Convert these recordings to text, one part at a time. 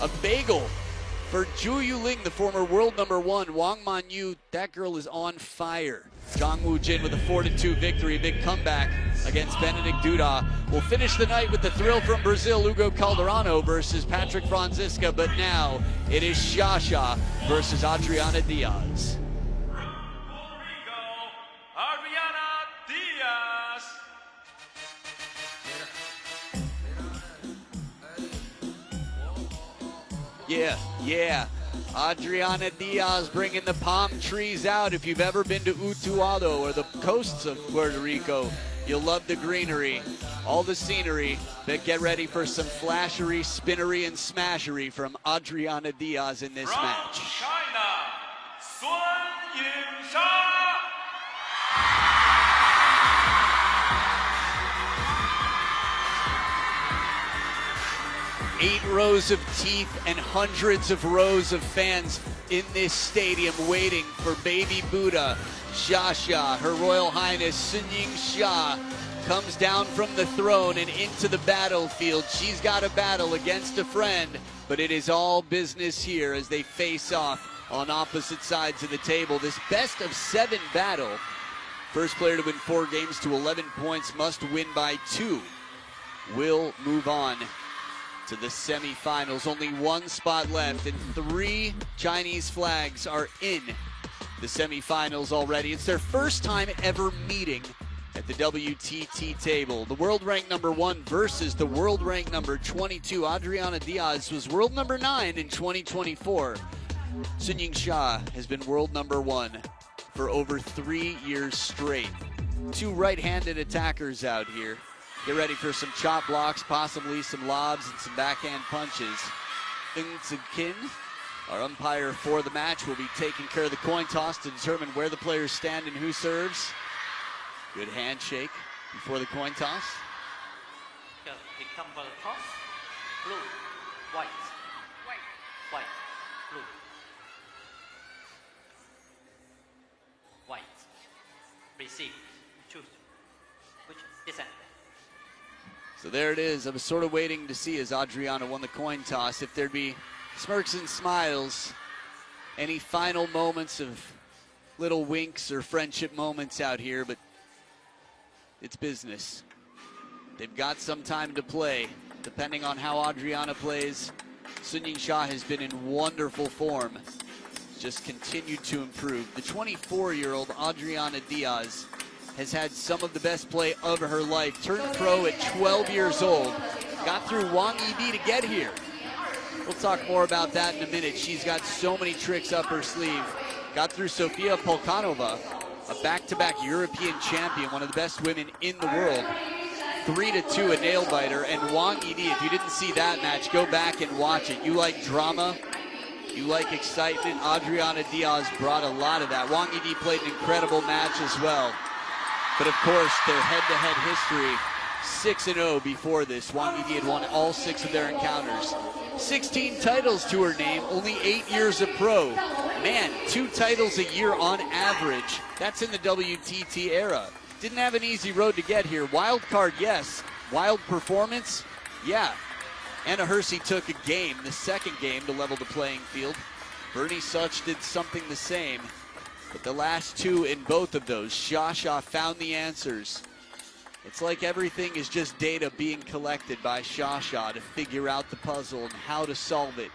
A bagel for Zhu Yuling, the former world number 1. Wang Manyu, that girl is on fire. Zhang Wujin with a 4-2 victory, a big comeback against Benedict Duda. We'll finish the night with the thrill from Brazil, Hugo Calderano versus Patrick Franziska, but now it is Yingsha versus Adriana DIAZ. Yeah. Adriana DIAZ bringing the palm trees out. If you've ever been to Utuado or the coasts of Puerto Rico, you'll love the greenery, all the scenery. But get ready for some flashery, spinnery, and smashery from Adriana DIAZ in this match. China, Yingsha. 8 rows of teeth and hundreds of rows of fans in this stadium waiting for baby Buddha, Yingsha. Her Royal Highness Yingsha comes down from the throne and into the battlefield. She's got a battle against a friend, but it is all business here as they face off on opposite sides of the table. This best of 7 battle. First player to win 4 games to 11 points must win by 2. Will move on to the semifinals. Only 1 spot left, and 3 Chinese flags are in the semifinals already. It's their first time ever meeting at the WTT table. The world rank number 1 versus the world rank number 22. Adriana DIAZ was world number 9 in 2024. Yingsha has been world number 1 for over 3 years straight. 2 right-handed attackers out here. Get ready for some chop blocks, possibly some lobs and some backhand punches. Yingsha Kin, our umpire for the match, will be taking care of the coin toss to determine where the players stand and who serves. Good handshake before the coin toss. It comes for the toss. Blue, white, blue. White. Receive. Choose. Which is that? So there it is. I was sort of waiting to see as Adriana won the coin toss if there'd be smirks and smiles, any final moments of little winks or friendship moments out here, but it's business. They've got some time to play. Depending on how Adriana plays, Yingsha has been in wonderful form. Just continued to improve. The 24-year-old Adriana DIAZ has had some of the best play of her life. Turned pro at 12 years old. Got through Wang Yidi to get here. We'll talk more about that in a minute. She's got so many tricks up her sleeve. Got through Sofia Polkanova, a back-to-back European champion, one of the best women in the world. 3-2, a nail biter. And Wang Yidi, if you didn't see that match, go back and watch it. You like drama, you like excitement. Adriana DIAZ brought a lot of that. Wang Yidi played an incredible match as well. But of course, their head-to-head history, 6-0 before this. Wang Yidi had won all 6 of their encounters. 16 titles to her name, only 8 years of pro. Man, 2 titles a year on average. That's in the WTT era. Didn't have an easy road to get here. Wild card, yes. Wild performance, yeah. Anna Hersey took a game, the second game, to level the playing field. Bernie Such did something the same. But the last 2 in both of those, Yingsha found the answers. It's like everything is just data being collected by Yingsha to figure out the puzzle and how to solve it.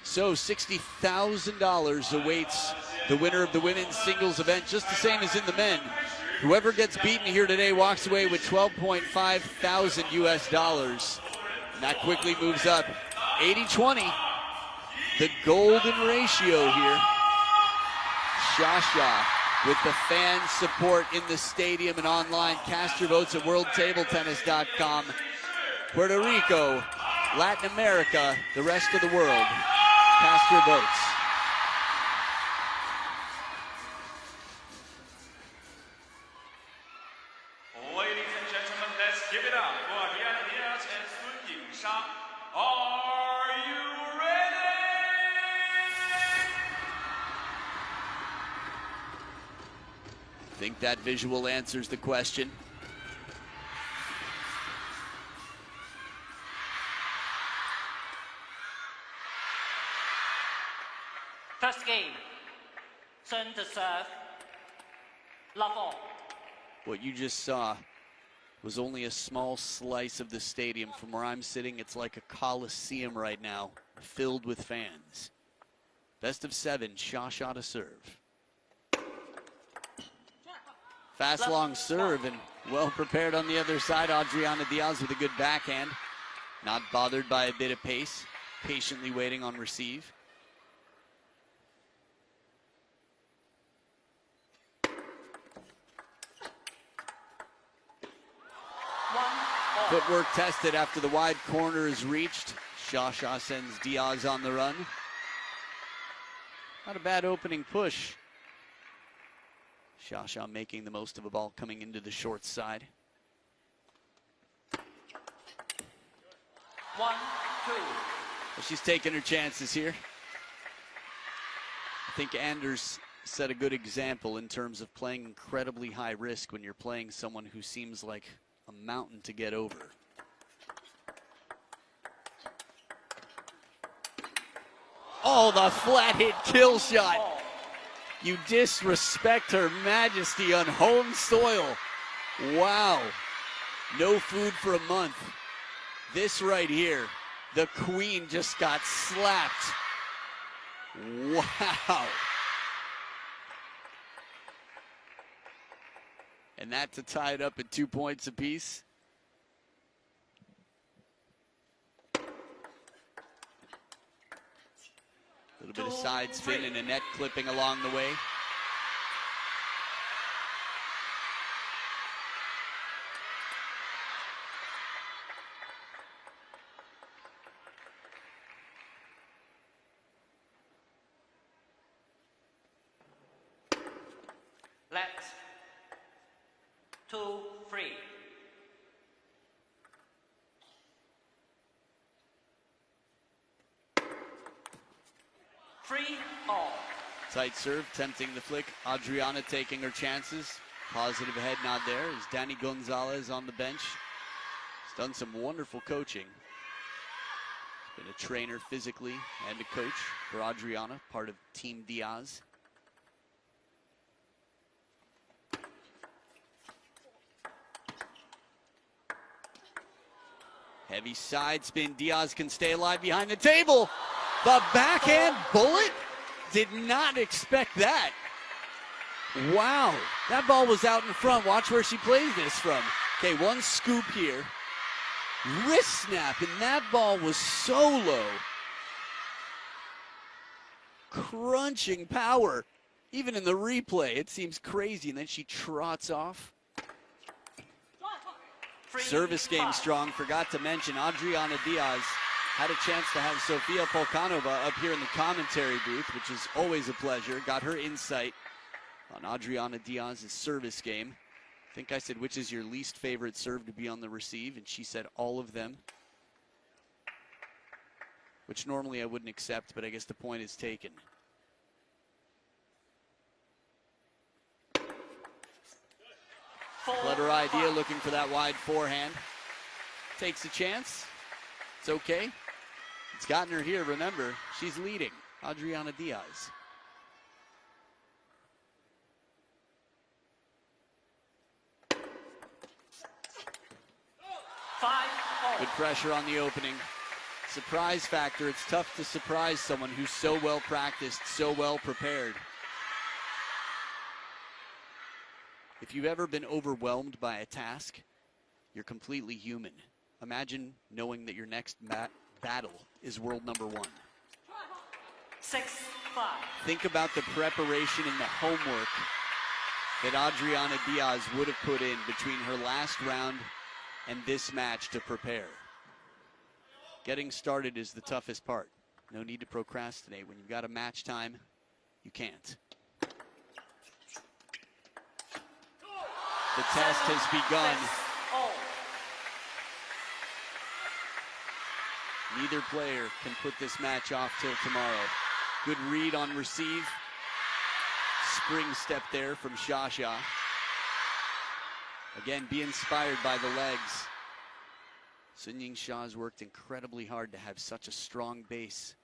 So $60,000 awaits the winner of the women's singles event, just the same as in the men. Whoever gets beaten here today walks away with $12.5 thousand US. And that quickly moves up 80-20, the golden ratio here. Yingsha with the fan support in the stadium and online. Cast your votes at worldtabletennis.com. Puerto Rico, Latin America, the rest of the world. Cast your votes. Ladies and gentlemen, let's give it up for Adriana DIAZ and Yingsha. Are you ready? I think that visual answers the question. First game. Turn to serve. Love all. What you just saw was only a small slice of the stadium. From where I'm sitting, it's like a coliseum right now, filled with fans. Best of 7, Sha to serve. Fast long serve and well prepared on the other side. Adriana DIAZ with a good backhand. Not bothered by a bit of pace. Patiently waiting on receive. Footwork tested after the wide corner is reached. Sha sends DIAZ on the run. Not a bad opening push. Sha making the most of a ball coming into the short side. 1, 2. Well, she's taking her chances here. I think Anders set a good example in terms of playing incredibly high risk when you're playing someone who seems like a mountain to get over. Oh, the flat hit kill shot. You disrespect Her Majesty on home soil. Wow. No food for a month. This right here, the Queen just got slapped. Wow. And that to tie it up at 2 points apiece. A little bit of side spin and a net clipping along the way. Let's 2, 3. Free all. Tight serve, tempting the flick. Adriana taking her chances. Positive head nod there as Danny Gonzalez on the bench. He's done some wonderful coaching. Been a trainer physically and a coach for Adriana, part of Team DIAZ. Heavy side spin. DIAZ can stay alive behind the table. The backhand bullet? Did not expect that. Wow. That ball was out in front. Watch where she plays this from. Okay, one scoop here. Wrist snap, and that ball was so low. Crunching power. Even in the replay, it seems crazy. And then she trots off. Service game strong. Forgot to mention Adriana DIAZ had a chance to have Sofia Polkanova up here in the commentary booth, which is always a pleasure. Got her insight on Adriana DIAZ's service game. I think I said, which is your least favorite serve to be on the receive? And she said all of them, which normally I wouldn't accept, but I guess the point is taken. Clever idea, looking for that wide forehand. Takes a chance. It's okay. It's gotten her here. Remember, she's leading. Adriana DIAZ. Good pressure on the opening. Surprise factor. It's tough to surprise someone who's so well practiced, so well prepared. If you've ever been overwhelmed by a task, you're completely human. Imagine knowing that your next battle is world number 1. 6-5. Think about the preparation and the homework that Adriana DIAZ would have put in between her last round and this match to prepare. Getting started is the toughest part. No need to procrastinate. When you've got a match time, you can't. The test has begun. Neither player can put this match off till tomorrow. Good read on receive. Spring step there from Sha. Again, be inspired by the legs. Yingsha has worked incredibly hard to have such a strong base.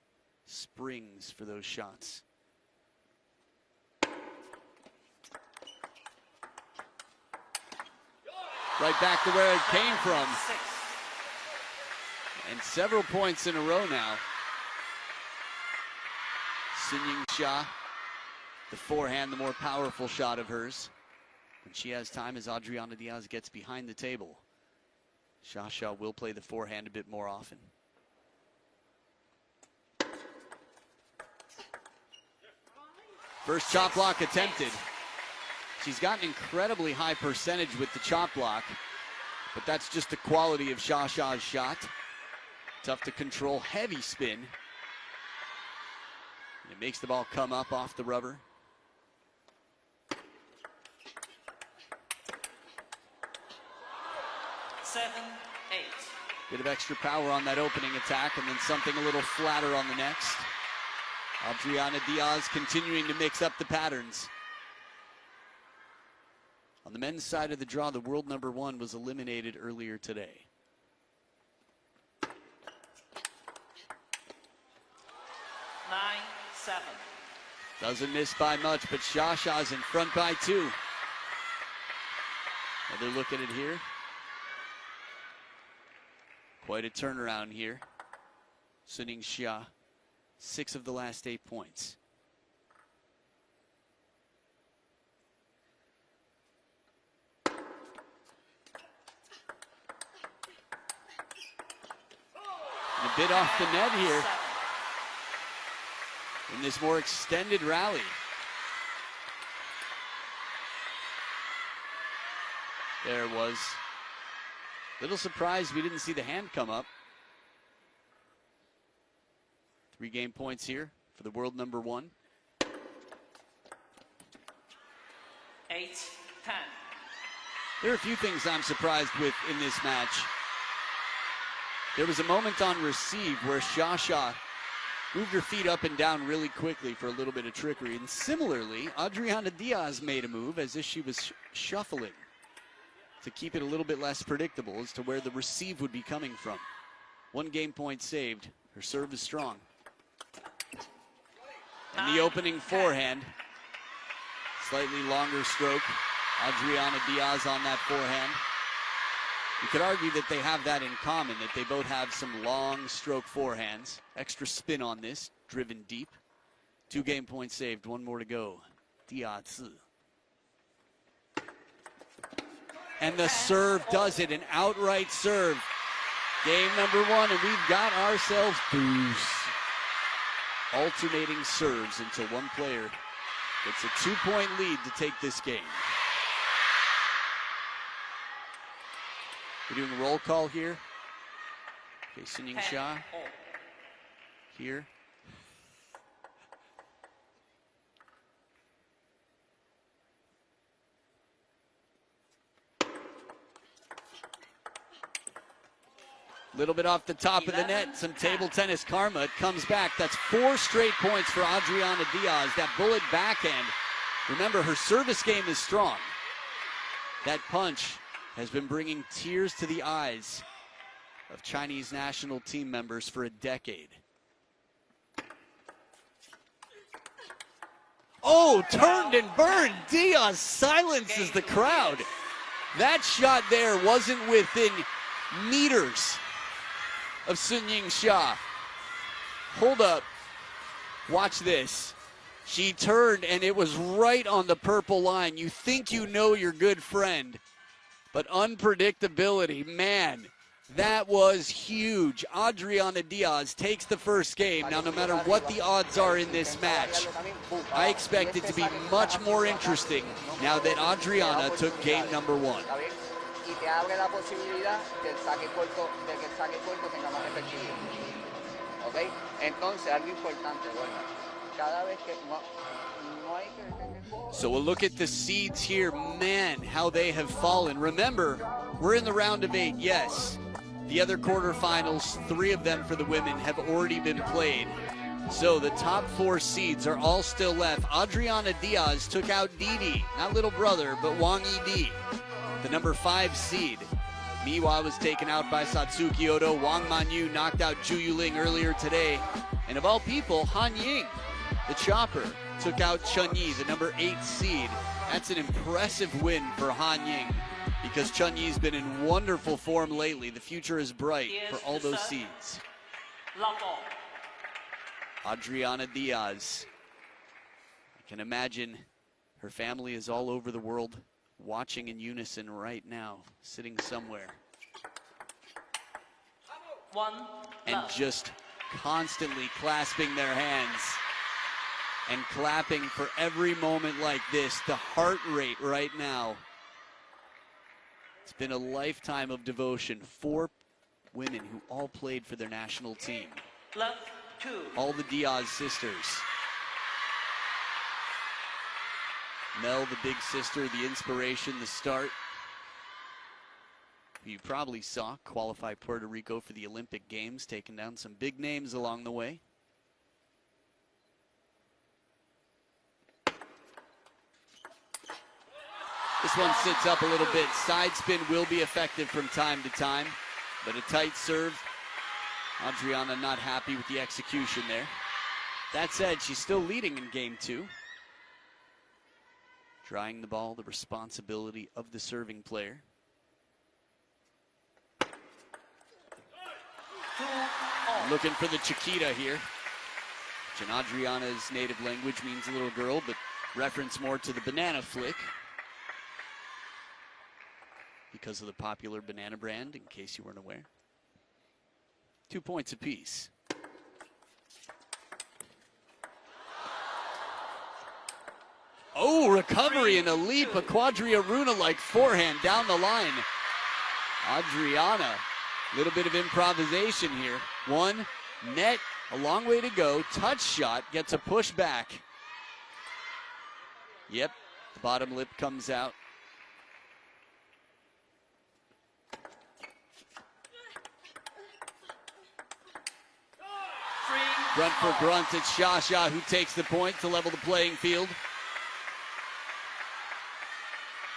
Springs for those shots. right back to where it came from. 6. And several points in a row now. Yingsha, the forehand, the more powerful shot of hers. When she has time as Adriana Diaz gets behind the table. Xia will play the forehand a bit more often. First chop block attempted. She's got an incredibly high percentage with the chop block, but that's just the quality of Xia's shot. Tough to control, heavy spin. And it makes the ball come up off the rubber. Seven, 8. Bit of extra power on that opening attack and then something a little flatter on the next. Adriana Diaz continuing to mix up the patterns. On the men's side of the draw, the world number 1 was eliminated earlier today. Nine, 7. Doesn't miss by much, but Xia's in front by 2. Another look at it here. Quite a turnaround here. Yingsha, 6 of the last 8 points. And a bit off the net here in this more extended rally. There it was. Little surprised we didn't see the hand come up. 3 game points here for the world number 1. 8, 10. There are a few things I'm surprised with in this match. There was a moment on receive where Xia moved her feet up and down really quickly for a little bit of trickery. And similarly, Adriana Diaz made a move as if she was shuffling to keep it a little bit less predictable as to where the receive would be coming from. 1 game point saved. Her serve is strong. And the opening forehand, slightly longer stroke. Adriana Diaz on that forehand. You could argue that they have that in common, that they both have some long stroke forehands. Extra spin on this, driven deep. 2 game points saved, 1 more to go. DIAZ. And the serve does it, an outright serve. Game number 1, and we've got ourselves deuce. Alternating serves until one player gets a 2-point lead to take this game. We're doing a roll call here. Okay, Yingsha here. Little bit off the top of the net, some table tennis karma. It comes back. That's 4 straight points for Adriana Diaz. That bullet backhand. Remember, her service game is strong. That punch has been bringing tears to the eyes of Chinese national team members for a decade. Oh, turned and burned. Diaz silences the crowd. That shot there wasn't within meters of Yingsha. Hold up. Watch this. She turned and it was right on the purple line. You think you know your good friend, but unpredictability, man, that was huge. Adriana Diaz takes the first game. Now, no matter what the odds are in this match, I expect it to be much more interesting now that Adriana took game number 1. Y te abre la posibilidad que el saque corto tenga más efectividad. ¿Ok? Entonces, algo importante, bueno, cada vez que no hay que... So we'll look at the seeds here. Man, how they have fallen. Remember, we're in the round of 8, yes. The other quarterfinals, 3 of them for the women, have already been played. So the top 4 seeds are all still left. Adriana Diaz took out Didi, not little brother, but Wang Yidi, the number 5 seed. Miwa was taken out by Satsuki Odo. Wang Manyu knocked out Zhu Yuling earlier today. And of all people, Han Ying, the chopper, took out Chen Yi, the number 8 seed. That's an impressive win for Han Ying, because Chun Yi's been in wonderful form lately. The future is bright for all those seeds. Love ball. Adriana DIAZ. I can imagine her family is all over the world watching in unison right now, sitting somewhere. And just constantly clasping their hands and clapping for every moment like this. The heart rate right now. It's been a lifetime of devotion. 4 women who all played for their national team. Love 2. All the DIAZ sisters. Mel, the big sister, the inspiration, the start. You probably saw qualify Puerto Rico for the Olympic Games, taking down some big names along the way. This one sits up a little bit. Side spin will be effective from time to time, but a tight serve. Adriana not happy with the execution there. That said, she's still leading in game 2. Drying the ball, the responsibility of the serving player. Looking for the Chiquita here, which in Adriana's native language means little girl, but reference more to the banana flick because of the popular banana brand, in case you weren't aware. 2 points apiece. Oh, recovery and a leap, a Quadriaruna-like forehand down the line. Adriana, a little bit of improvisation here. 1, net, a long way to go. Touch shot, gets a push back. Yep, the bottom lip comes out. Grunt for grunt, it's Shasha who takes the point to level the playing field.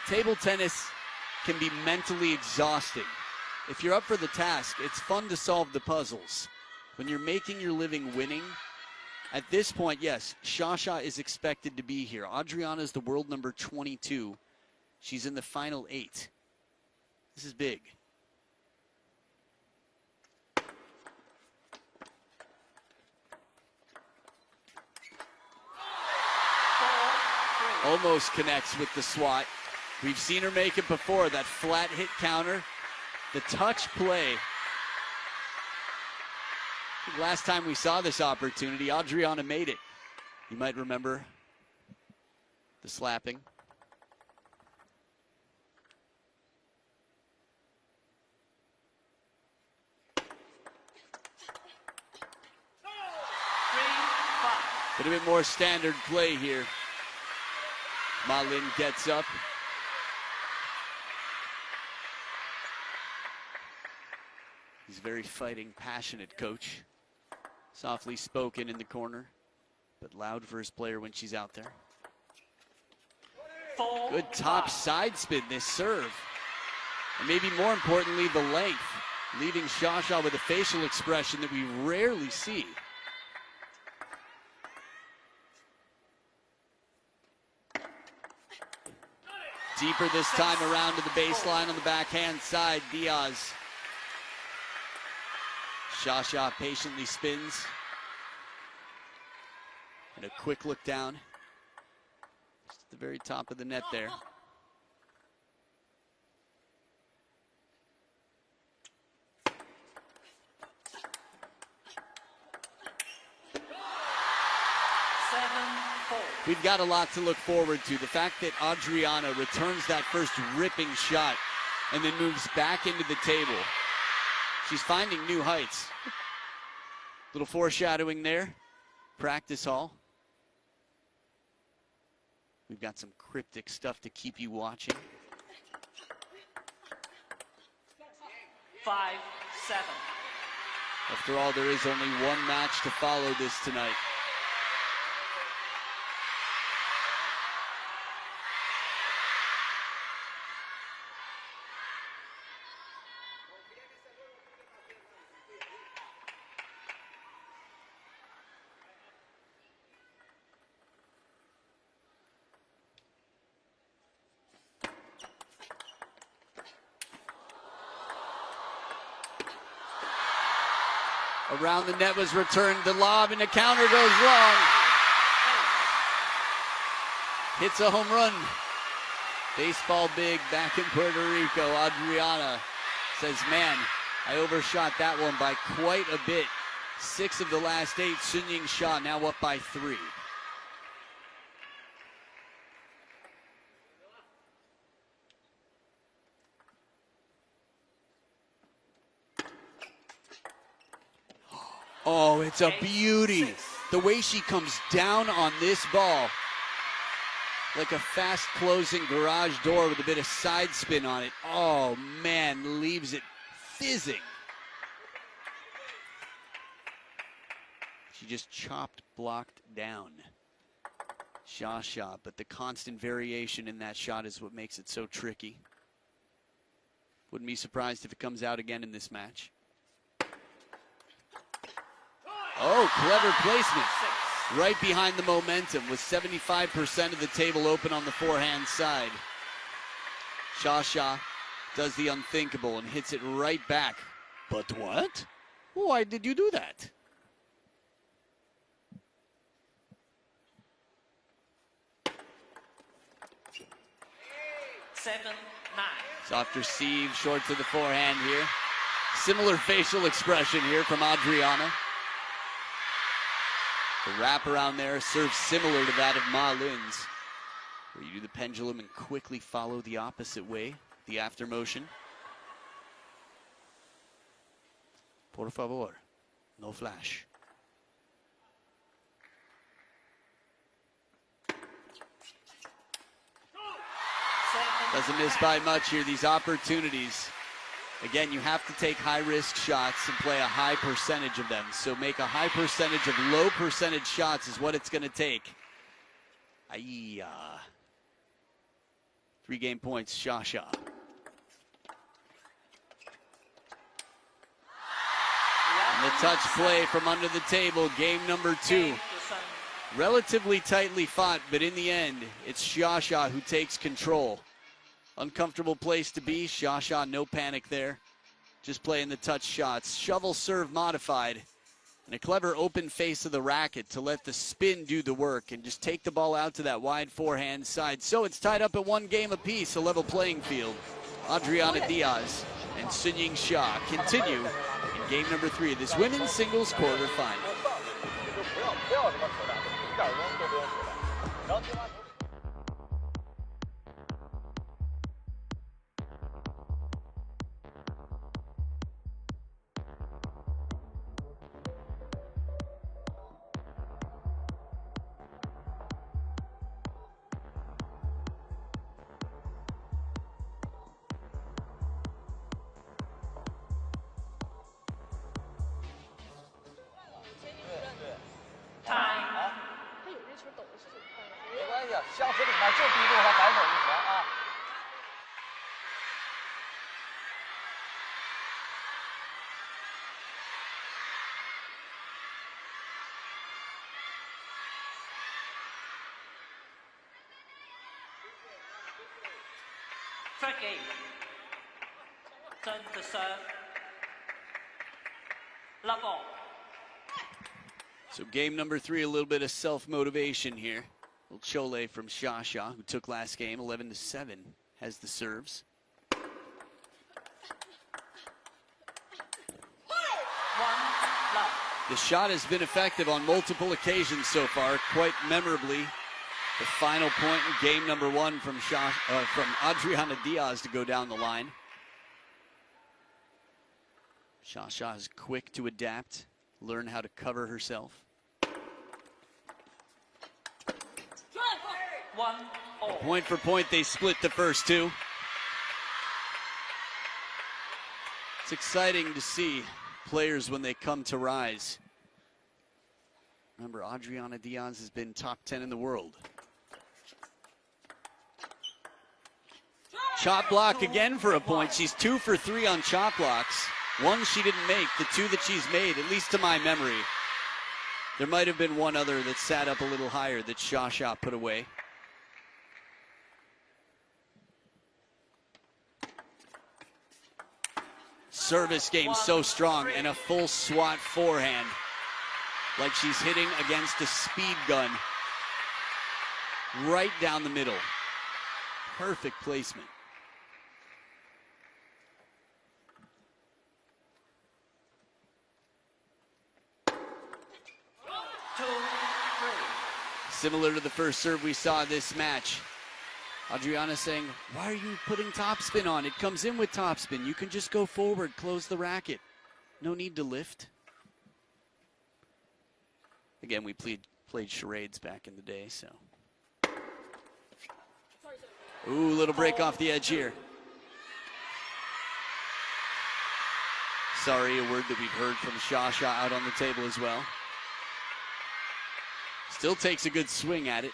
Table tennis can be mentally exhausting. If you're up for the task, it's fun to solve the puzzles. When you're making your living winning, at this point, yes, Shasha is expected to be here. Adriana is the world number 22. She's in the final 8. This is big. Almost connects with the swat. We've seen her make it before, that flat hit counter. The touch play. Last time we saw this opportunity, Adriana made it. You might remember the slapping. Bit a bit more standard play here. Ma Lin gets up. He's a very fighting, passionate coach. Softly spoken in the corner, but loud for his player when she's out there. Good top side spin, this serve. And maybe more importantly, the length, leaving Shasha with a facial expression that we rarely see. Deeper this time around to the baseline on the backhand side, DIAZ. Shasha patiently spins. And a quick look down. Just at the very top of the net there. We've got a lot to look forward to. The fact that Adriana returns that first ripping shot and then moves back into the table. She's finding new heights. Little foreshadowing there. Practice hall. We've got some cryptic stuff to keep you watching. 5-7. After all, there is only one match to follow this tonight. Around the net was returned. The lob and the counter goes long. Hits a home run. Baseball big back in Puerto Rico. Adriana says, man, I overshot that one by quite a bit. 6 of the last 8. Yingsha now up by 3. Oh, it's a beauty. The way she comes down on this ball, like a fast closing garage door with a bit of side spin on it. Oh man, leaves it fizzing. She just chopped, blocked down Sha, but the constant variation in that shot is what makes it so tricky. Wouldn't be surprised if it comes out again in this match. Oh, clever placement. Right behind the momentum with 75% of the table open on the forehand side. Sha does the unthinkable and hits it right back. But what? Why did you do that? Seven, 9. Soft receive, short to the forehand here. Similar facial expression here from Adriana. The wrap around there serves similar to that of Ma Lin's, where you do the pendulum and quickly follow the opposite way, the after motion. Por favor, no flash. Doesn't miss by much here, these opportunities. Again, you have to take high-risk shots and play a high percentage of them. So make a high percentage of low percentage shots is what it's going to take. 3 game points, Sha. And the touch play from under the table, game number 2. Relatively tightly fought, but in the end, it's Sha who takes control. Uncomfortable place to be. Sha, no panic there. Just playing the touch shots. Shovel serve modified. And a clever open face of the racket to let the spin do the work and just take the ball out to that wide forehand side. So it's tied up at 1 game apiece, a level playing field. Adriana DIAZ and Yingsha continue in game number 3 of this women's singles quarterfinal. Track 8. Turn to serve. Love all. So game number 3, a little bit of self-motivation here. A little chole from Sha, who took last game 11-7, has the serves. The shot has been effective on multiple occasions so far, quite memorably. The final point in game number 1 from Adriana DIAZ to go down the line. Sha is quick to adapt, learn how to cover herself. 1-all. Point for point, they split the first 2. It's exciting to see players when they come to rise. Remember, Adriana DIAZ has been top 10 in the world. Chop block again for a point. She's 2 for 3 on chop blocks. 1 she didn't make, the 2 that she's made, at least to my memory. There might have been one other that sat up a little higher that Sha put away. service game so strong, and a full swat forehand. Like she's hitting against a speed gun. Right down the middle. Perfect placement. Similar to the first serve we saw this match. Adriana saying, why are you putting topspin on? It comes in with topspin. You can just go forward, close the racket. No need to lift. Again, we played charades back in the day, so. Ooh, little break off the edge here. Sorry, a word that we've heard from Shasha out on the table as well. Still takes a good swing at it.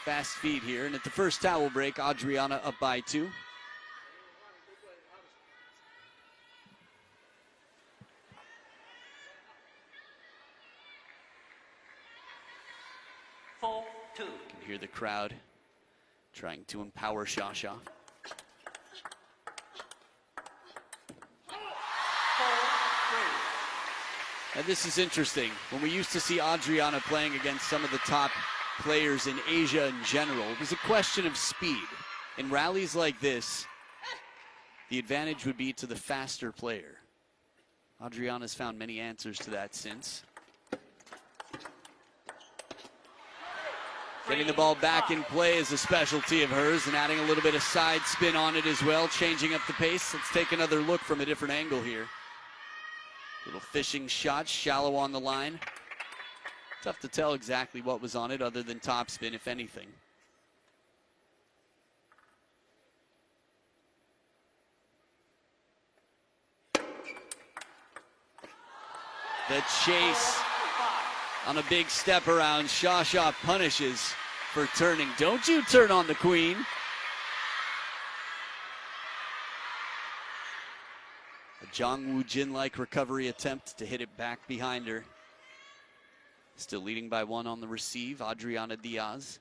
Fast feed here, and at the first towel break, Adriana up by 2. You can hear the crowd trying to empower Shasha. And this is interesting. When we used to see Adriana playing against some of the top players in Asia in general, it was a question of speed. In rallies like this, the advantage would be to the faster player. Adriana's found many answers to that since. Getting the ball back in play is a specialty of hers, and adding a little bit of side spin on it as well, changing up the pace. Let's take another look from a different angle here. Little fishing shot, shallow on the line. Tough to tell exactly what was on it other than topspin, if anything. The chase on a big step around. Shasha punishes for turning. Don't you turn on the queen. A Zhang Wu Jin-like recovery attempt to hit it back behind her. Still leading by 1 on the receive, Adriana DIAZ.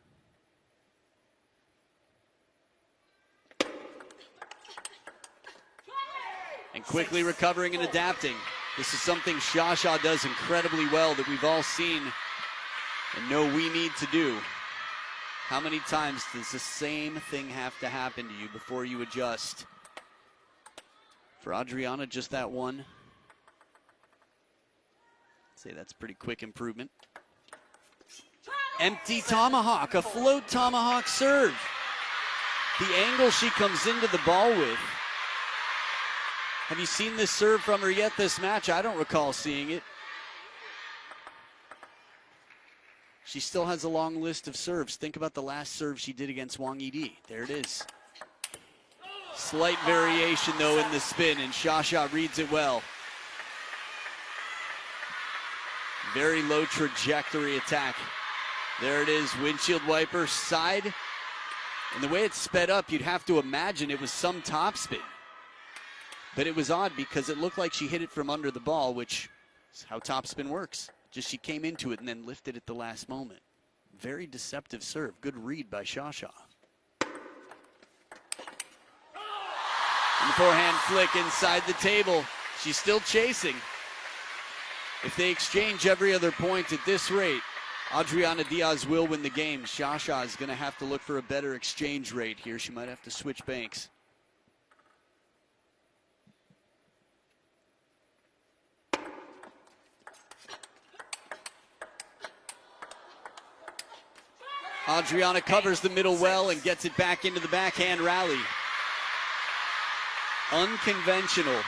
And quickly recovering and adapting. This is something Shasha does incredibly well that we've all seen and know we need to do. How many times does the same thing have to happen to you before you adjust? For Adriana, just that one. I'd say that's pretty quick improvement. Empty tomahawk, a float tomahawk serve. The angle she comes into the ball with. Have you seen this serve from her yet this match? I don't recall seeing it. She still has a long list of serves. Think about the last serve she did against Wang Yidi. There it is. Slight variation, though, in the spin, and Shasha reads it well. Very low trajectory attack. There it is, windshield wiper, side. And the way it's sped up, you'd have to imagine it was some topspin. But it was odd because it looked like she hit it from under the ball, which is how topspin works. Just she came into it and then lifted at the last moment. Very deceptive serve. Good read by Shasha. And the forehand flick inside the table. She's still chasing. If they exchange every other point at this rate, Adriana DIAZ will win the game. Shasha is going to have to look for a better exchange rate here. She might have to switch banks. Adriana covers the middle well and gets it back into the backhand rally. Unconventional.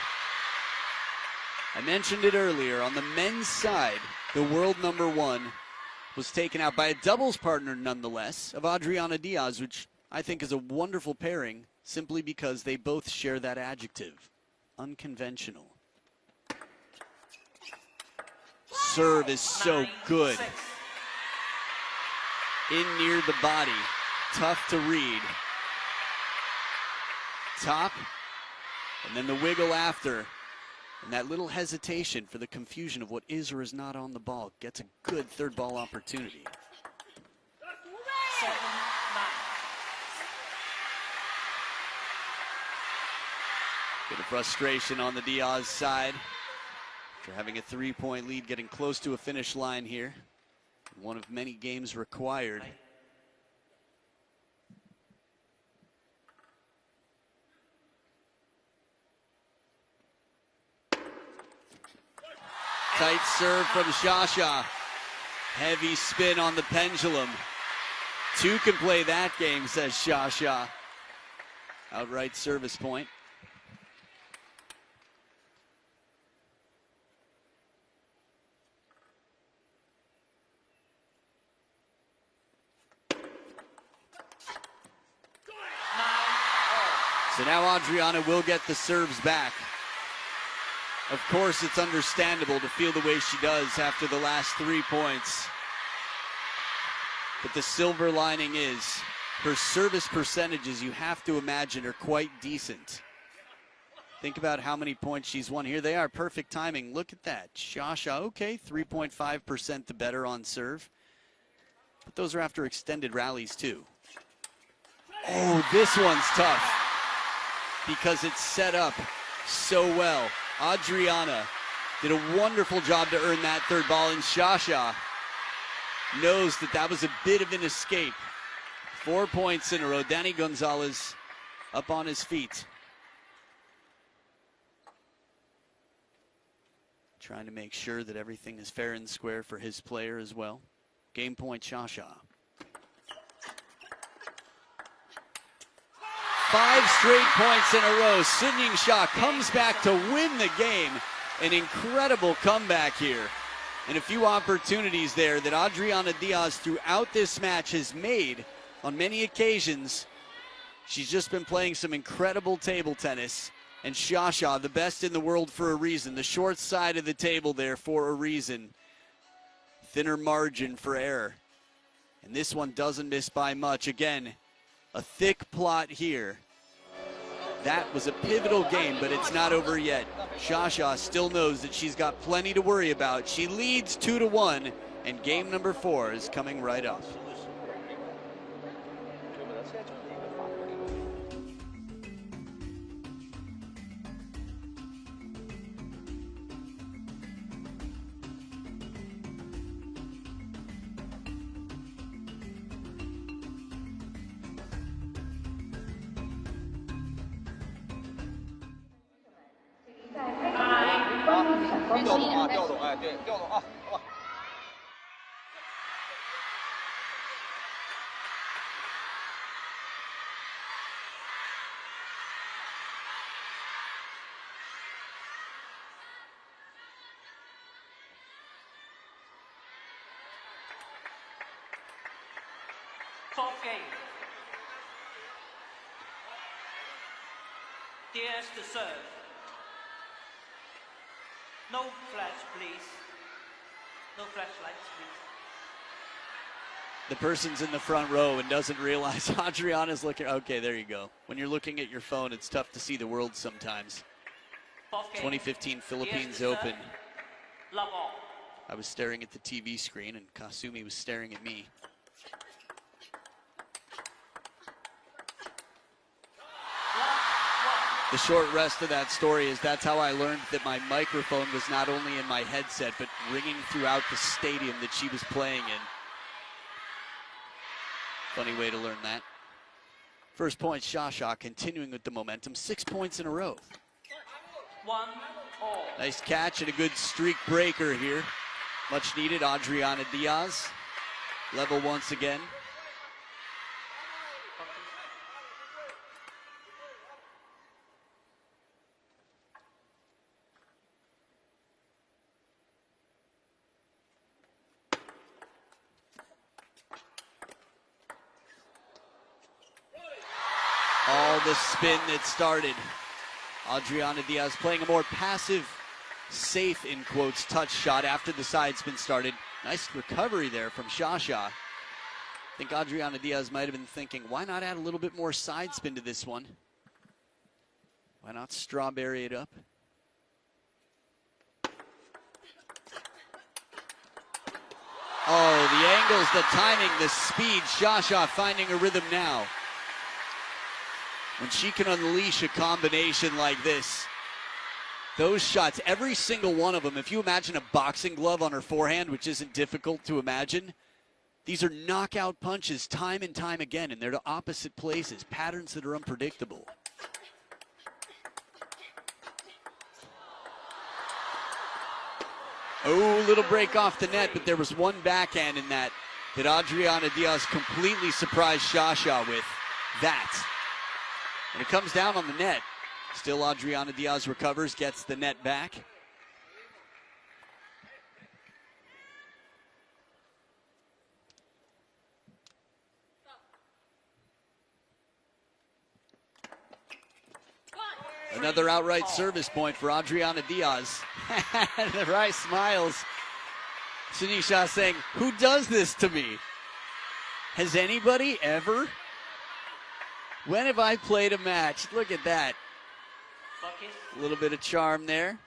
I mentioned it earlier. On the men's side, the world number 1 was taken out by a doubles partner nonetheless of Adriana DIAZ, which I think is a wonderful pairing simply because they both share that adjective. Unconventional. Serve is so good. In near the body. Tough to read. Top. And then the wiggle after. And that little hesitation for the confusion of what is or is not on the ball gets a good third ball opportunity. 7-9. Bit of frustration on the DIAZ side. After having a 3-point lead, getting close to a finish line here. One of many games required. Tight serve from Shasha. Heavy spin on the pendulum. Two can play that game, says Shasha. Outright service point. So now Adriana will get the serves back. Of course, it's understandable to feel the way she does after the last 3 points. But the silver lining is her service percentages, you have to imagine, are quite decent. Think about how many points she's won here. They are perfect timing. Look at that. Shasha, okay, 3.5% the better on serve. But those are after extended rallies, too. Oh, this one's tough because it's set up so well. Adriana did a wonderful job to earn that third ball, and Shasha knows that that was a bit of an escape. 4 points in a row. Danny Gonzalez up on his feet. Trying to make sure that everything is fair and square for his player as well. Game point, Shasha. 5 straight points in a row. Sun Yingsha comes back to win the game. An incredible comeback here. And a few opportunities there that Adriana DIAZ throughout this match has made on many occasions. She's just been playing some incredible table tennis. And Shasha, the best in the world for a reason. The short side of the table there for a reason. Thinner margin for error. And this one doesn't miss by much. Again, a thick plot here. That was a pivotal game, but it's not over yet. Shasha still knows that she's got plenty to worry about. She leads 2-1, and game number 4 is coming right up. Fourth game. DIAZ to serve. No flash, please. No flashlights, please. The person's in the front row and doesn't realize Adriana's looking. Okay, there you go. When you're looking at your phone, it's tough to see the world sometimes. 2015 Philippines Open. Love all. I was staring at the TV screen and Kasumi was staring at me. The short rest of that story is that's how I learned that my microphone was not only in my headset, but ringing throughout the stadium that she was playing in. Funny way to learn that. First point, Shasha continuing with the momentum. 6 points in a row. 1-all. Nice catch and a good streak breaker here. Much needed, Adriana DIAZ. Level once again. All the spin that started. Adriana DIAZ playing a more passive, safe, in quotes, touch shot after the side spin started. Nice recovery there from Shasha. I think Adriana DIAZ might have been thinking, why not add a little bit more side spin to this one? Why not strawberry it up? Oh, the angles, the timing, the speed. Shasha finding a rhythm now. When she can unleash a combination like this, those shots, every single one of them, if you imagine a boxing glove on her forehand, which isn't difficult to imagine, these are knockout punches time and time again, and they're to opposite places, patterns that are unpredictable. Oh, little break off the net, but there was one backhand in that Adriana Diaz completely surprised Shasha with that. And it comes down on the net. Still Adriana Diaz recovers, gets the net back. Another outright service point for Adriana Diaz. The Rice smiles. Sunisha saying, who does this to me? Has anybody ever? When have I played a match? Look at that. A little bit of charm there.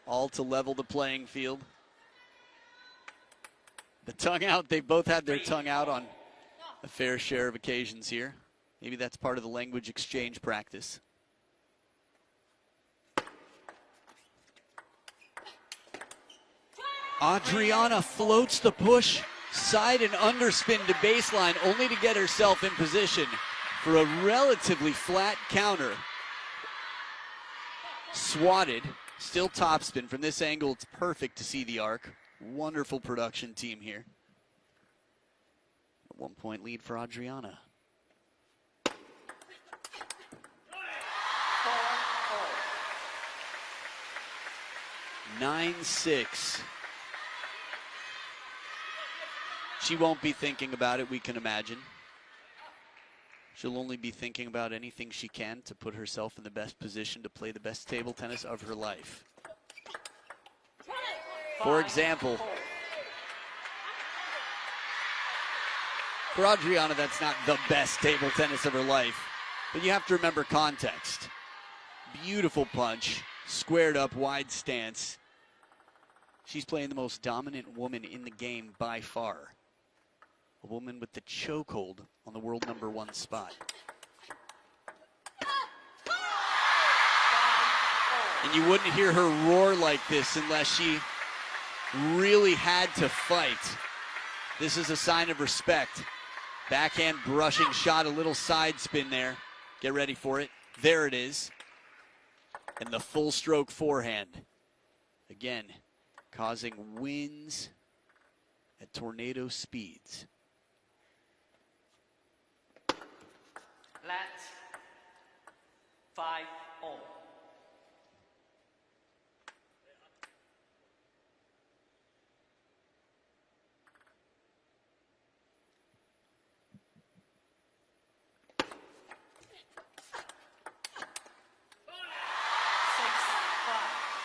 All to level the playing field. The tongue out, they both had their tongue out on a fair share of occasions here. Maybe that's part of the language exchange practice. Adriana floats the push, side and underspin to baseline, only to get herself in position for a relatively flat counter. Swatted, still topspin. From this angle, it's perfect to see the arc. Wonderful production team here. A 1 point lead for Adriana. 9-6. She won't be thinking about it, we can imagine. She'll only be thinking about anything she can to put herself in the best position to play the best table tennis of her life. For example, for Adriana, that's not the best table tennis of her life, but you have to remember context. Beautiful punch, squared up, wide stance. She's playing the most dominant woman in the game by far. A woman with the chokehold on the world #1 spot. And you wouldn't hear her roar like this unless she really had to fight. This is a sign of respect. Backhand brushing shot, a little side spin there. Get ready for it. There it is. And the full stroke forehand. Again, causing winds at tornado speeds. Let 5-0.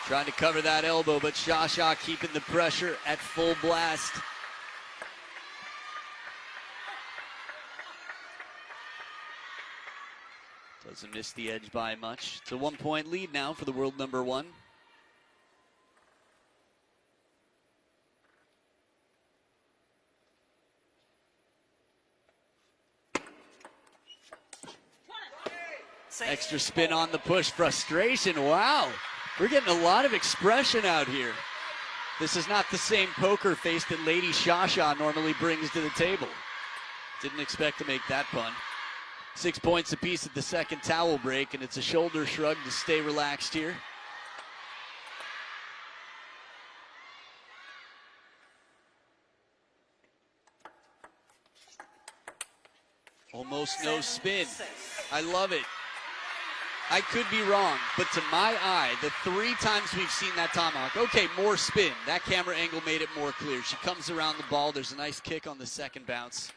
Trying to cover that elbow, but Shasha keeping the pressure at full blast. Doesn't miss the edge by much. It's a 1 point lead now for the world #1. Extra spin on the push, frustration, wow. We're getting a lot of expression out here. This is not the same poker face that Lady Shasha normally brings to the table. Didn't expect to make that pun. 6 points apiece at the second towel break, and it's a shoulder shrug to stay relaxed here. Almost no spin. I love it. I could be wrong, but to my eye, the 3 times we've seen that tomahawk, okay, more spin. That camera angle made it more clear. She comes around the ball. There's a nice kick on the second bounce.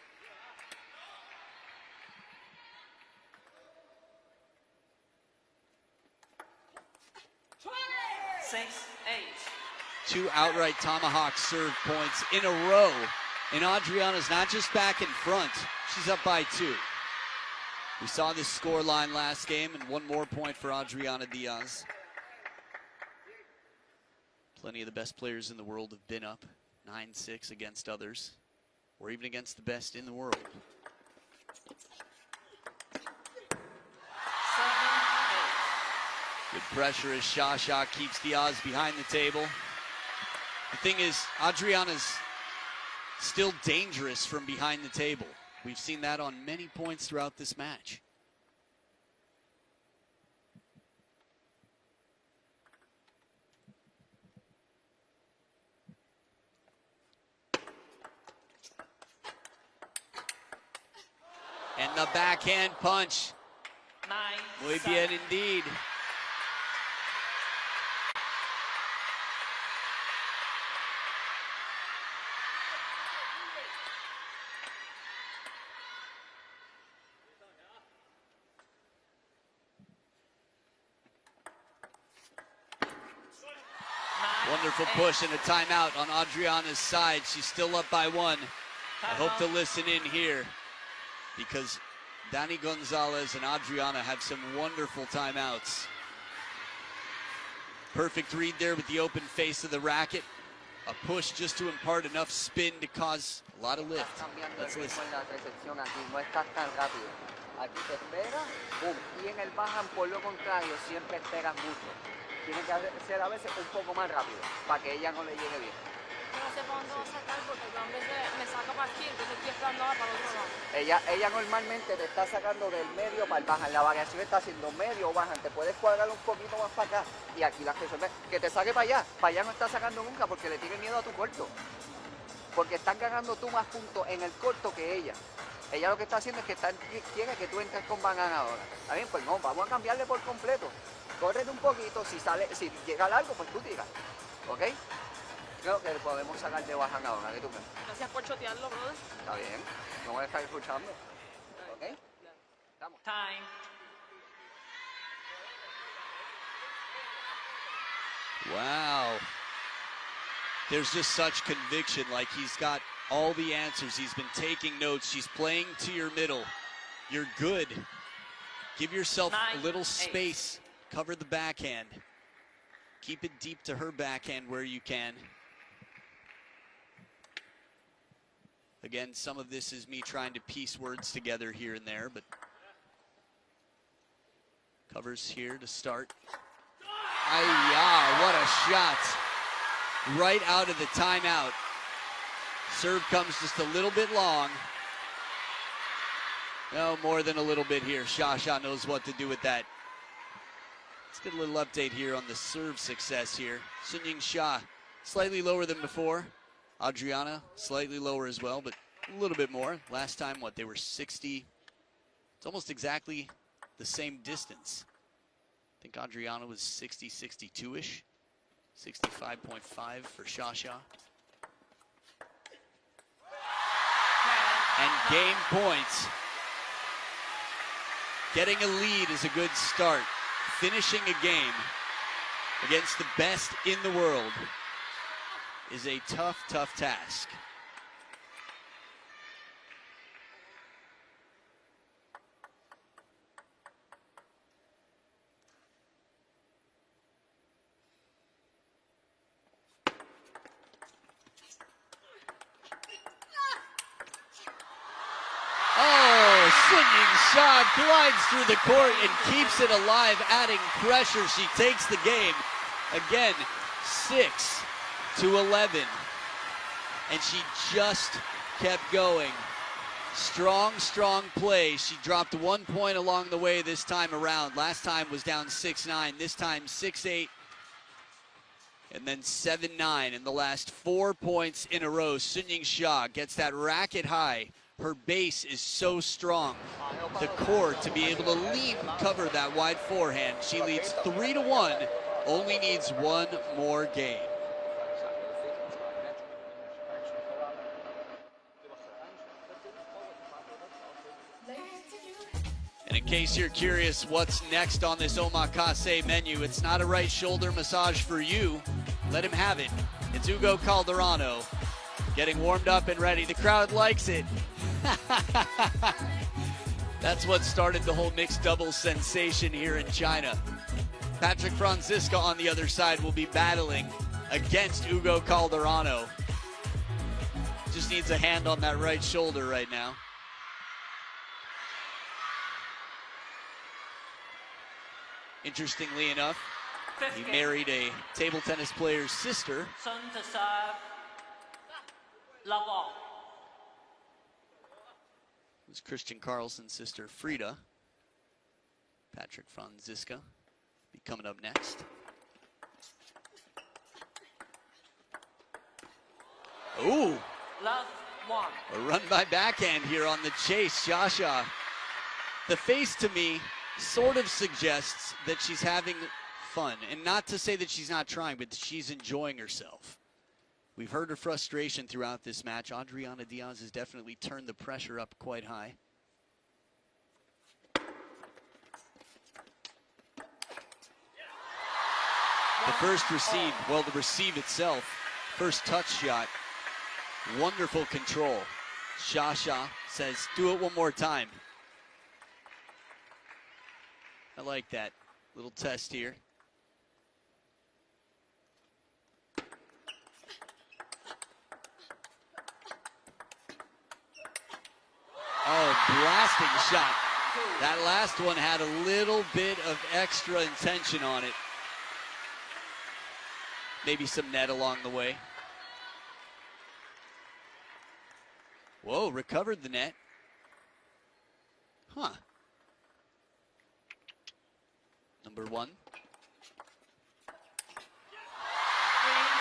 Two outright tomahawk serve points in a row. And Adriana's not just back in front. She's up by 2. We saw this score line last game, and 1 more point for Adriana Diaz. Plenty of the best players in the world have been up 9-6 against others, or even against the best in the world. Good pressure as Sha keeps DIAZ behind the table. The thing is, Adriana's still dangerous from behind the table. We've seen that on many points throughout this match. And the backhand punch. Muy bien indeed. Wonderful push and a timeout on Adriana's side. She's still up by 1. I hope to listen in here because Danny Gonzalez and Adriana have some wonderful timeouts. Perfect read there with the open face of the racket. A push just to impart enough spin to cause a lot of lift. Let's listen. Aquí te esperas, boom, y en el backhand por lo contrario siempre esperas mucho. Tiene que ser a veces un poco más rápido para que ella no le llegue bien. No sé para dónde va a sacar porque yo a veces me saca para aquí, entonces estoy esperándola para el otro lado. Ella normalmente te está sacando del medio para el backhand. La variación está haciendo medio o backhand. Te puedes cuadrar un poquito más para acá y aquí la resuelve. Que te saque para allá. Para allá no está sacando nunca porque le tiene miedo a tu corto. Porque estás ganando tú más puntos en el corto que ella. Ella lo que está haciendo es que quiere que tú entres con backhand ahora. ¿Está bien? Pues no, vamos a cambiarle por completo. Córrete un poquito, si llega largo, pues tú tiras. ¿Ok? Creo que podemos sacar de backhand ahora. ¿Qué tú crees? Gracias por chotearlo, brother. Está bien. No voy a estar escuchando. ¿Ok? Estamos. Time. Wow. There's just such conviction, like he's got all the answers. He's been taking notes. She's playing to your middle. You're good. Give yourself a little space. Cover the backhand. Keep it deep to her backhand where you can. Again, some of this is me trying to piece words together here and there, but covers here to start. Ay-ya, what a shot. Right out of the timeout. Serve comes just a little bit long. No, more than a little bit here. Sha knows what to do with that. Let's get a little update here on the serve success here. Yingsha, slightly lower than before. Adriana, slightly lower as well, but a little bit more. Last time, what, they were 60. It's almost exactly the same distance. I think Adriana was 60, 62-ish. 65.5 for Sha. And game points. Getting a lead is a good start. Finishing a game against the best in the world is a tough, tough task. Yingsha glides through the court and keeps it alive, adding pressure. She takes the game. Again, 6-11. And she just kept going. Strong, strong play. She dropped 1 point along the way this time around. Last time was down 6-9. This time 6-8. And then 7-9 in the last 4 points in a row. Yingsha gets that racket high. Her base is so strong. The core to be able to lead and cover that wide forehand. She leads 3-1, only needs one more game. And in case you're curious what's next on this omakase menu, it's not a right shoulder massage for you. Let him have it. It's Hugo Calderano getting warmed up and ready. The crowd likes it. That's what started the whole mixed doubles sensation here in China. Patrick Franziska on the other side will be battling against Hugo Calderano. Just needs a hand on that right shoulder right now. Interestingly enough, Fifth he game. married a table tennis player's sister. Sun to serve. Love off. It was Christian Carlsen's sister, Frida. Patrick Franziska be coming up next. Ooh, Love one. a run by backhand here on the chase. Xia. The face to me sort of suggests that she's having fun. And not to say that she's not trying, but she's enjoying herself. We've heard her frustration throughout this match. Adriana DIAZ has definitely turned the pressure up quite high. The first receive, well, the receive itself, first touch shot, wonderful control. Xia says, do it one more time. I like that little test here. Oh, blasting shot. That last one had a little bit of extra intention on it. Maybe some net along the way. Whoa, recovered the net. Huh. Number one.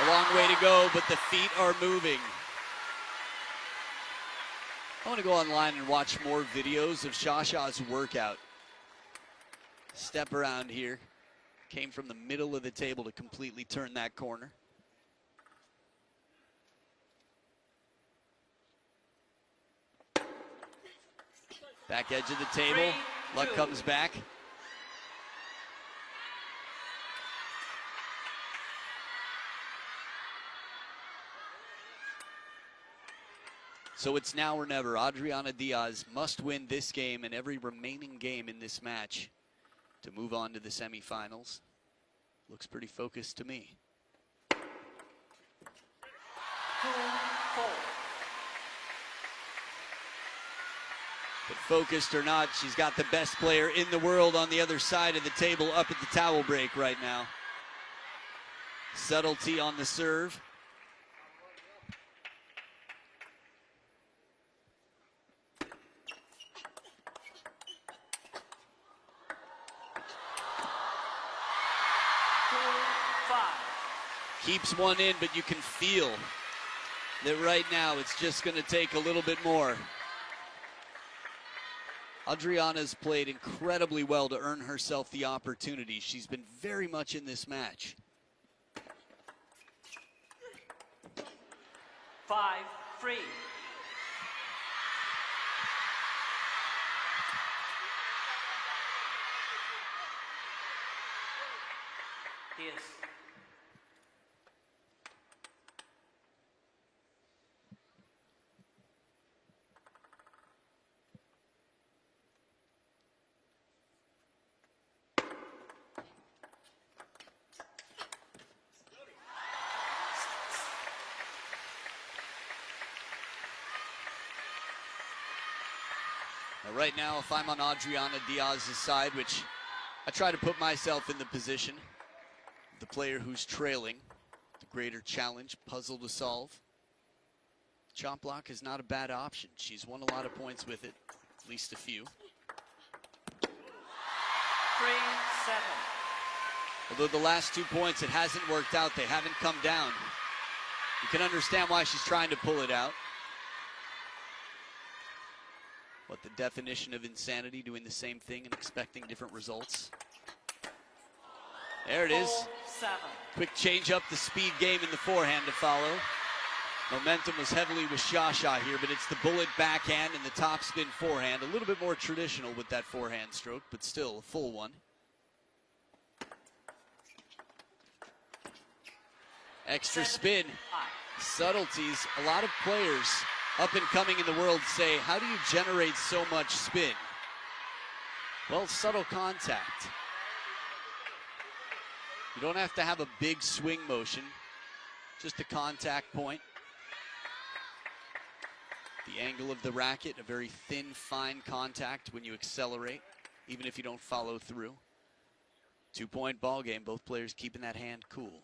A long way to go, but the feet are moving. I want to go online and watch more videos of Xia's workout. Step around here. Came from the middle of the table to completely turn that corner. Back edge of the table. Luck comes back. So it's now or never. Adriana DIAZ must win this game and every remaining game in this match to move on to the semifinals. Looks pretty focused to me. 2-4. But focused or not, she's got the best player in the world on the other side of the table up at the towel break right now. Subtlety on the serve. Keeps one in, but you can feel that right now it's just going to take a little bit more. Adriana's played incredibly well to earn herself the opportunity. She's been very much in this match. 5-3. Yes. Now, right now, if I'm on Adriana DIAZ's side, which I try to put myself in the position, the player who's trailing, the greater challenge, puzzle to solve. Chop block is not a bad option. She's won a lot of points with it, at least a few. 3-7. Although the last 2 points, it hasn't worked out. They haven't come down. You can understand why she's trying to pull it out. What, the definition of insanity, doing the same thing and expecting different results? There it is. 4-7. Quick change up the speed game in the forehand to follow. Momentum was heavily with Xia here, but it's the bullet backhand and the topspin forehand. A little bit more traditional with that forehand stroke, but still a full one. Extra spin. Subtleties. A lot of players up and coming in the world say, how do you generate so much spin? Well, subtle contact. You don't have to have a big swing motion, just a contact point. The angle of the racket, a very thin, fine contact when you accelerate, even if you don't follow through. 2-point ball game. Both players keeping that hand cool.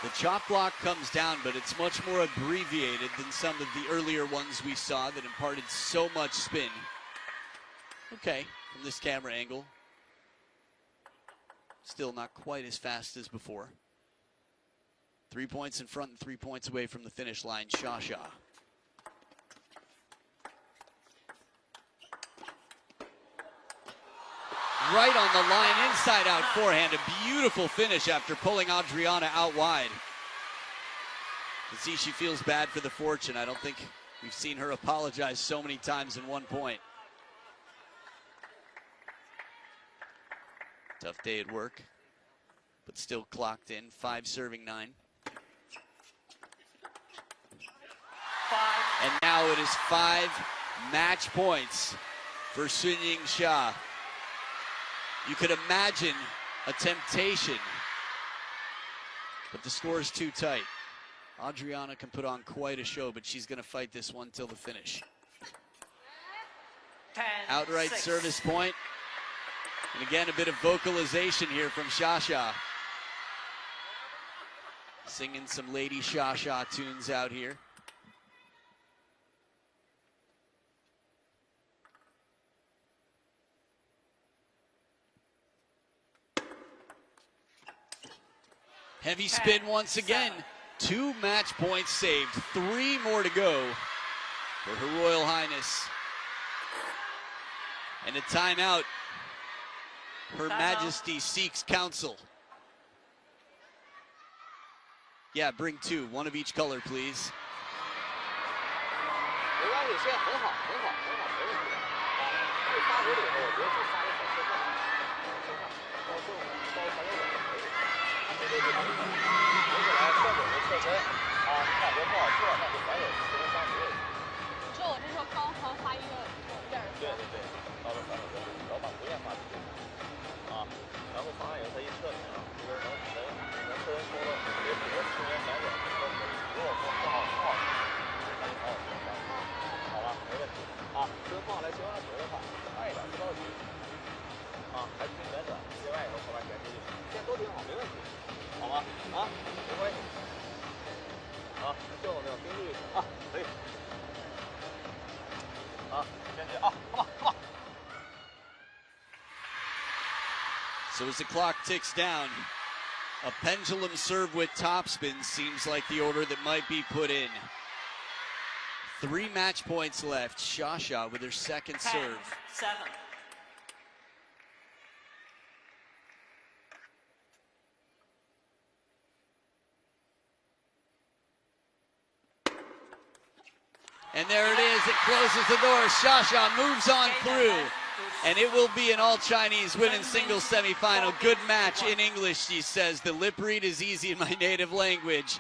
The chop block comes down, but it's much more abbreviated than some of the earlier ones we saw that imparted so much spin. Okay, from this camera angle, still not quite as fast as before. 3 points in front and 3 points away from the finish line, Shasha. Right on the line, inside out forehand. A beautiful finish after pulling Adriana out wide. You see she feels bad for the fortune. I don't think we've seen her apologize so many times in 1 point. Tough day at work, but still clocked in. 5 serving 9. And now it is 5 match points for Yingsha. You could imagine a temptation, but the score is too tight. Adriana can put on quite a show, but she's going to fight this one till the finish. Outright service point. And again, a bit of vocalization here from Shasha. Singing some Lady Shasha tunes out here. Heavy spin once again. 2 match points saved. 3 more to go for Her Royal Highness. And a timeout. Her Majesty seeks counsel. Yeah, bring 2. 1 of each color, please. So as the clock ticks down, a pendulum serve with topspin seems like the order that might be put in. 3 match points left. Shasha with her second serve. 7. And there it is, it closes the door. Shasha moves on through. And it will be an all-Chinese women's singles semifinal. Good match in English, she says. The lip read is easy in my native language.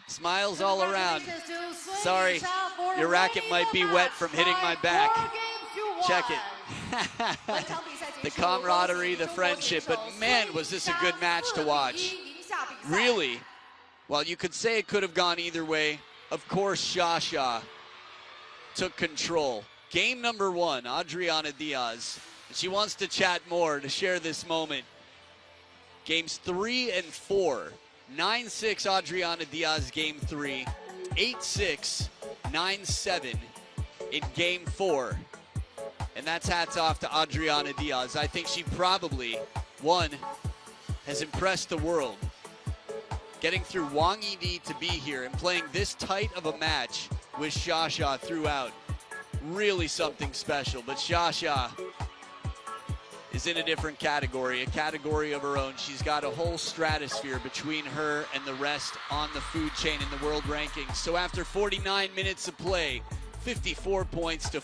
Smiles all around. Sorry, your racket might be wet from hitting my back. Check it. The camaraderie, the friendship. But man, was this a good match to watch. Really, while you could say it could have gone either way, of course Shasha took control. Game number 1, Adriana DIAZ. She wants to chat more, to share this moment. Games 3 and 4. 9-6 Adriana DIAZ game 3. 8-6, 9-7 in game 4. And that's hats off to Adriana DIAZ. I think she probably, one, has impressed the world. Getting through Wang Yidi to be here and playing this tight of a match with Shasha throughout. Really something special, but Shasha is in a different category, a category of her own. She's got a whole stratosphere between her and the rest on the food chain in the world rankings. So after 49 minutes of play, 54 points to